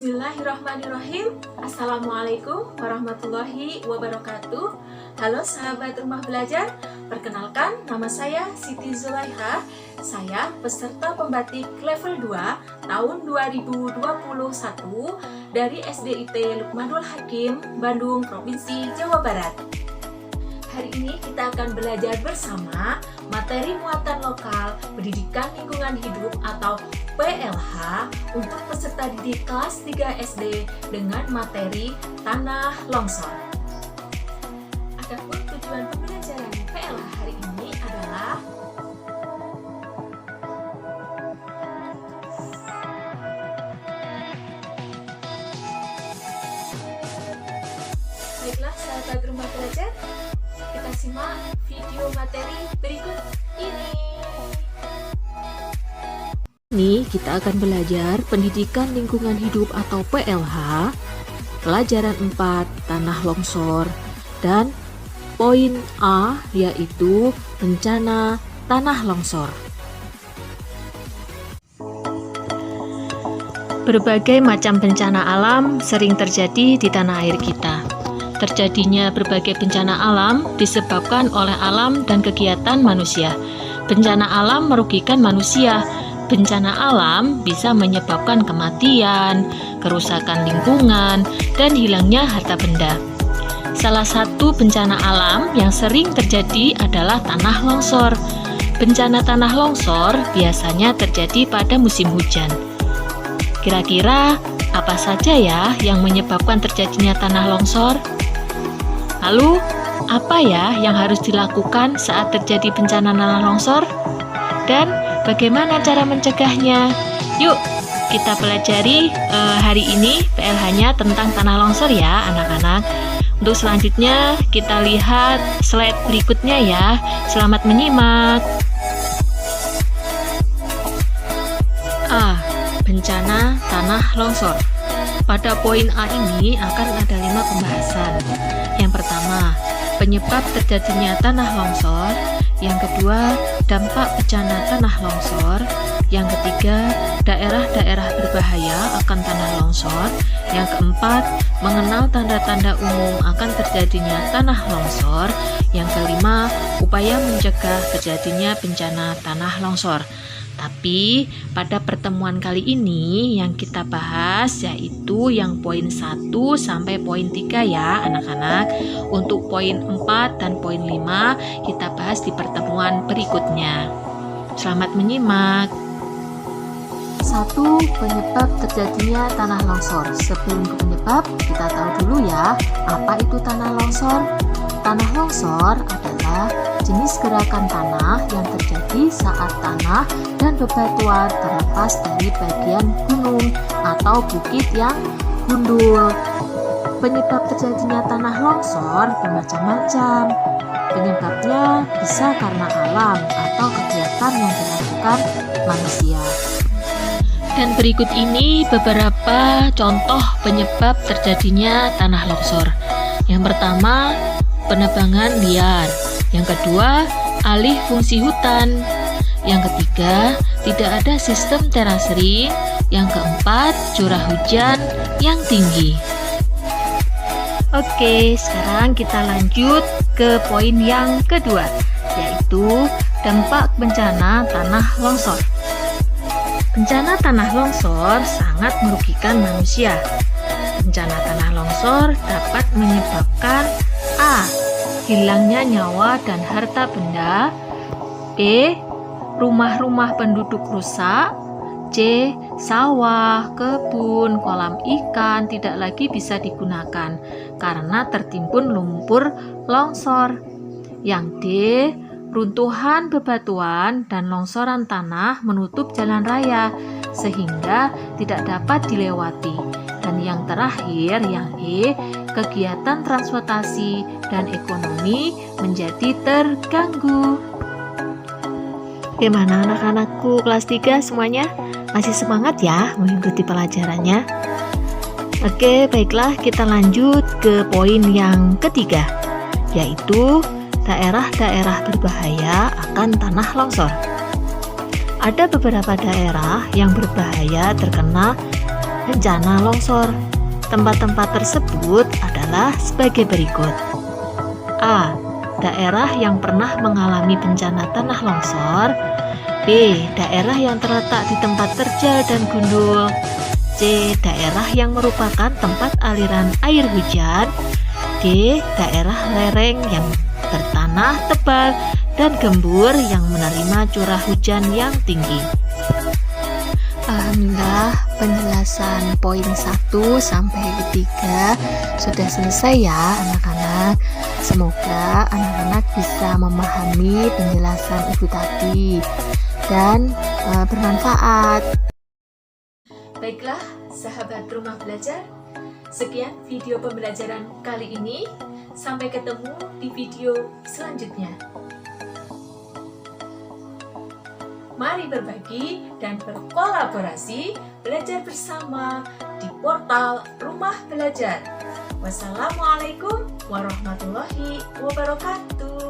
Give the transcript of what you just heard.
Bismillahirrahmanirrahim. Assalamualaikum warahmatullahi wabarakatuh. Halo sahabat rumah belajar, perkenalkan nama saya Siti Zulaiha. Saya peserta pembatik level 2 tahun 2021 dari SDIT Lukmanul Hakim, Bandung, Provinsi Jawa Barat. Hari ini kita akan belajar bersama materi muatan lokal pendidikan lingkungan hidup atau PLH untuk peserta didik kelas 3 SD dengan materi tanah longsor. Adapun tujuan pembelajaran PLH hari ini adalah baiklah sahabat rumah belajar, kita simak video materi berikut ini. Ini kita akan belajar pendidikan lingkungan hidup atau PLH, pelajaran 4 tanah longsor, dan poin A yaitu bencana tanah longsor. Berbagai macam bencana alam sering terjadi di tanah air kita. Terjadinya berbagai bencana alam disebabkan oleh alam dan kegiatan manusia. Bencana alam merugikan manusia. Bencana alam bisa menyebabkan kematian, kerusakan lingkungan, dan hilangnya harta benda. Salah satu bencana alam yang sering terjadi adalah tanah longsor. Bencana tanah longsor biasanya terjadi pada musim hujan. Kira-kira apa saja ya yang menyebabkan terjadinya tanah longsor? Lalu, apa ya yang harus dilakukan saat terjadi bencana tanah longsor? Dan bagaimana cara mencegahnya? Yuk, kita pelajari hari ini PLH-nya tentang tanah longsor ya anak-anak. Untuk selanjutnya kita lihat slide berikutnya ya. Selamat menyimak. A. Bencana tanah longsor. Pada poin A ini akan ada 5 pembahasan. Yang pertama, penyebab terjadinya tanah longsor. Yang kedua, dampak bencana tanah longsor. Yang ketiga, daerah-daerah berbahaya akan tanah longsor. Yang keempat, mengenal tanda-tanda umum akan terjadinya tanah longsor. Yang kelima, upaya mencegah terjadinya bencana tanah longsor. Tapi pada pertemuan kali ini yang kita bahas yaitu yang poin 1 sampai poin 3 ya anak-anak. Untuk poin 4 dan poin 5 kita bahas di pertemuan berikutnya. Selamat menyimak. 1. Penyebab terjadinya tanah longsor. Sebelum ke penyebab, kita tahu dulu ya, apa itu tanah longsor? Tanah longsor adalah jenis gerakan tanah yang terjadi saat tanah dan bebatuan terlepas dari bagian gunung atau bukit yang gundul. Penyebab terjadinya tanah longsor bermacam-macam. Penyebabnya bisa karena alam atau kegiatan yang dilakukan manusia. Dan berikut ini beberapa contoh penyebab terjadinya tanah longsor. Yang pertama, penebangan liar. Yang kedua, alih fungsi hutan. Yang ketiga, tidak ada sistem terasering. Yang keempat, curah hujan yang tinggi. Oke, sekarang kita lanjut ke poin yang kedua, yaitu dampak bencana tanah longsor. Bencana tanah longsor sangat merugikan manusia. Bencana tanah longsor dapat menyebabkan A. Hilangnya nyawa dan harta benda. B. Rumah-rumah penduduk rusak. C. Sawah, kebun, kolam ikan tidak lagi bisa digunakan karena tertimbun lumpur longsor. Yang D. Runtuhan bebatuan dan longsoran tanah menutup jalan raya sehingga tidak dapat dilewati. Dan yang terakhir, yang E, kegiatan transportasi dan ekonomi menjadi terganggu. Gimana anak-anakku kelas 3 semuanya? Masih semangat ya mengikuti pelajarannya? Oke, baiklah kita lanjut ke poin yang ketiga, yaitu daerah-daerah berbahaya akan tanah longsor. Ada beberapa daerah yang berbahaya terkena bencana longsor. Tempat-tempat tersebut adalah sebagai berikut. A. Daerah yang pernah mengalami bencana tanah longsor. B. Daerah yang terletak di tempat terjal dan gundul. C. Daerah yang merupakan tempat aliran air hujan. D. Daerah lereng yang bertanah tebal dan gembur yang menerima curah hujan yang tinggi. Alhamdulillah, penjelasan poin 1 sampai 3 sudah selesai ya anak-anak. Semoga anak-anak bisa memahami penjelasan ibu tadi dan bermanfaat. Baiklah, sahabat rumah belajar, sekian video pembelajaran kali ini. Sampai ketemu di video selanjutnya. Mari berbagi dan berkolaborasi belajar bersama di portal Rumah Belajar. Wassalamualaikum warahmatullahi wabarakatuh.